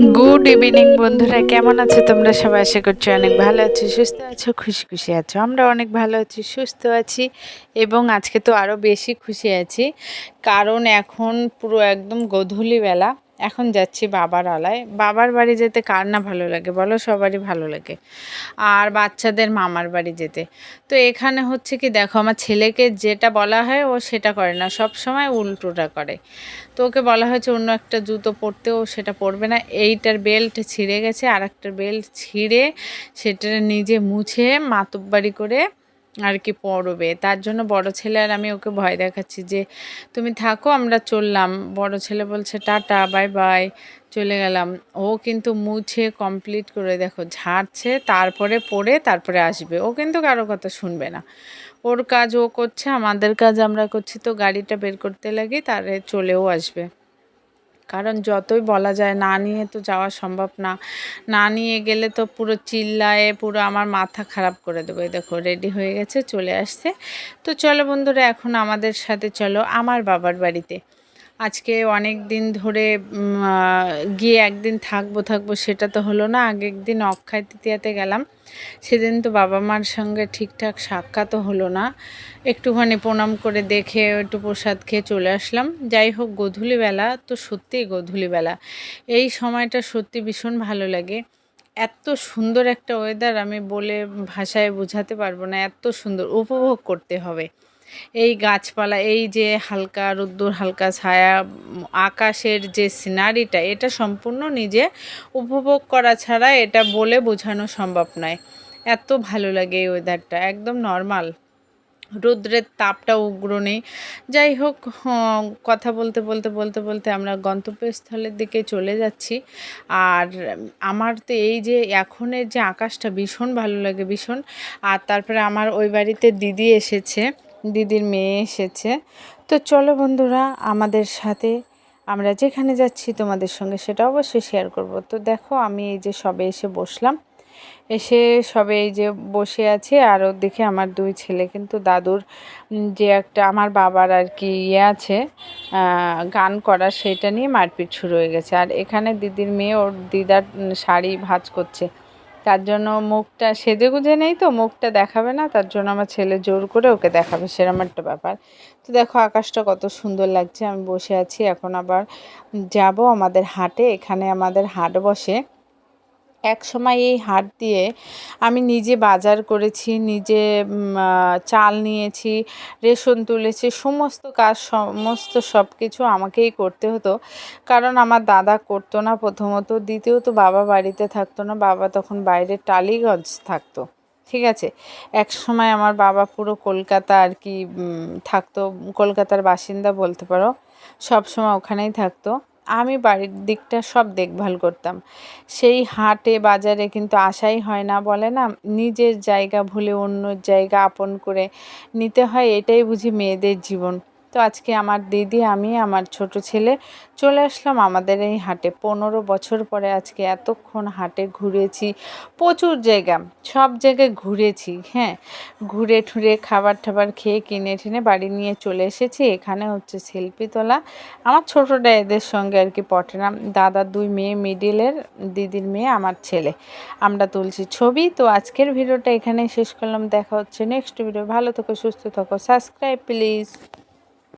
Good evening বন্ধুরা, কেমন আছো তোমরা সবাই? আশা করছি অনেক ভালো আছো, সুস্থ আছো, খুশি খুশি আছো। আমরা অনেক ভালো আছি, সুস্থ আছি এবং আজকে তো আরও বেশি খুশি আছি, কারণ এখন পুরো একদম গোধূলিবেলা। এখন যাচ্ছি বাবার আলায়। বাবার বাড়ি যেতে কার না ভালো লাগে বলো? সবারই ভালো লাগে। আর বাচ্চাদের মামার বাড়ি যেতে। তো এখানে হচ্ছে কি, দেখো, আমার ছেলেকে যেটা বলা হয় ও সেটা করে না, সব সময় উল্টোটা করে। তো ওকে বলা হয়েছে অন্য একটা জুতো পরতেও, সেটা পরবে না। এইটার বেল্ট ছিঁড়ে গেছে, আর একটা বেল্ট ছিঁড়ে সেটা নিজে মুছে মাতব্বারি করে আর কি পরবে। তার জন্য বড় ছেলে আর আমি ওকে ভয় দেখাচ্ছি যে তুমি থাকো, আমরা চললাম। বড় ছেলে বলছে টাটা, বাই বাই, চলে গেলাম। ও কিন্তু মুছে কমপ্লিট করে, দেখো, ঝাড়ছে, তারপরে পরে তারপরে আসবে। ও কিন্তু কারো কথা শুনবে না। ওর কাজ ও করছে, আমাদের কাজ আমরা করছি। তো গাড়িটা বের করতে লাগি, তারে চলেও আসবে। কারণ যতই বলা যায়, না নিয়ে তো যাওয়া সম্ভব না। না নিয়ে গেলে তো পুরো চিল্লায়ে পুরো আমার মাথা খারাপ করে দেবো। এই দেখো রেডি হয়ে গেছে, চলে আসছে। তো চলো বন্ধুরা, এখন আমাদের সাথে চলো আমার বাবার বাড়িতে। আজকে অনেক দিন ধরে গিয়ে একদিন থাকবো সেটা তো হলো না। আগের দিন অক্ষয় তৃতীয়াতে গেলাম, সেদিন তো বাবা মার সঙ্গে ঠিকঠাক সাক্ষাৎও হলো না। একটুখানি প্রণাম করে দেখে একটু প্রসাদ খেয়ে চলে আসলাম। যাই হোক, গোধূলিবেলা তো সত্যিই গোধূলিবেলা এই সময়টা সত্যি ভীষণ ভালো লাগে। এত সুন্দর একটা ওয়েদার, আমি বলে ভাষায় বোঝাতে পারবো না। এত সুন্দর, উপভোগ করতে হবে। এই গাছপালা, এই যে হালকা রোদ্দুর, হালকা ছায়া, আকাশের যে সিনারিটা, এটা সম্পূর্ণ নিজে উপভোগ করা ছাড়া এটা বলে বোঝানো সম্ভব নয়। এত ভালো লাগে এই ওয়েদারটা, একদম নর্মাল। রৌদ্রের তাপটা উগ্র নেই। যাই হোক, কথা বলতে বলতে বলতে বলতে আমরা গন্তব্যস্থলের দিকে চলে যাচ্ছি। আর আমার তো এই যে এখনের যে আকাশটা ভীষণ ভালো লাগে, ভীষণ। আর তারপরে আমার ওই বাড়িতে দিদি এসেছে, দিদির মেয়ে এসেছে। তো চলো বন্ধুরা, আমাদের সাথে আমরা যেখানে যাচ্ছি তোমাদের সঙ্গে সেটা অবশ্যই শেয়ার করব। তো দেখো, আমি এই যে সবে এসে বসলাম, এসে সবে এই যে বসে আছে। আর ওদিকে আমার দুই ছেলে কিন্তু দাদুর যে একটা আমার বাবার আর কি ইয়ে আছে, গান করা, সেটা নিয়ে মারপিট শুরু হয়ে গেছে। আর এখানে দিদির মেয়ে ওর দিদার শাড়ি ভাঁজ করছে। তার জন্য মুখটা সেজে গুজে নেই, তো মুখটা দেখাবে না, তার জন্য আমার ছেলে জোর করে ওকে দেখাবে, সেরকম একটা ব্যাপার। তো দেখো আকাশটা কত সুন্দর লাগছে। আমি বসে আছি, এখন আবার যাব আমাদের হাটে। এখানে আমাদের হাট বসে। এক সময় এই হাট দিয়ে আমি নিজে বাজার করেছি, নিজে চাল নিয়েছি, রেশন তুলেছি, সমস্ত কাজ, সমস্ত সব কিছু আমাকেই করতে হতো। কারণ আমার দাদা করতো না প্রথমত, দ্বিতীয়ত বাবা বাড়িতে থাকতো না, বাবা তখন বাইরে টালিগঞ্জ থাকতো। ঠিক আছে, এক সময় আমার বাবা পুরো কলকাতা আর কি থাকতো, কলকাতার বাসিন্দা বলতে পারো, সব সময় ওখানেই থাকতো। আমি বাড়ির দিকটা সব দেখভাল করতাম। সেই হাটে বাজারে কিন্তু আসাই হয় না, বলে না, নিজের জায়গা ভুলে অন্য জায়গা আপন করে নিতে হয়। এটাই বুঝি মেয়েদের জীবন। তো আজকে আমার দিদি, আমি, আমার ছোট ছেলে চলে আসলাম আমাদের এই হাটে। 15 বছর পরে আজকে এতক্ষণ হাটে ঘুরেছি, প্রচুর জায়গা, সব জায়গায় ঘুরেছি। হ্যাঁ, ঘুরে ঠুরে খাবার টাবার খেয়ে কিনে টিনে বাড়ি নিয়ে চলে এসেছি। এখানে হচ্ছে সেলফি তোলা। আমার ছোটোটা এদের সঙ্গে আর কি পটে না। দাদার দুই মেয়ে, মিডিলের দিদির মেয়ে, আমার ছেলে, আমরা তুলছি ছবি। তো আজকের ভিডিওটা এখানেই শেষ করলাম। দেখা হচ্ছে নেক্সট ভিডিও। ভালো থেকো, সুস্থ থাকো, সাবস্ক্রাইব প্লিজ।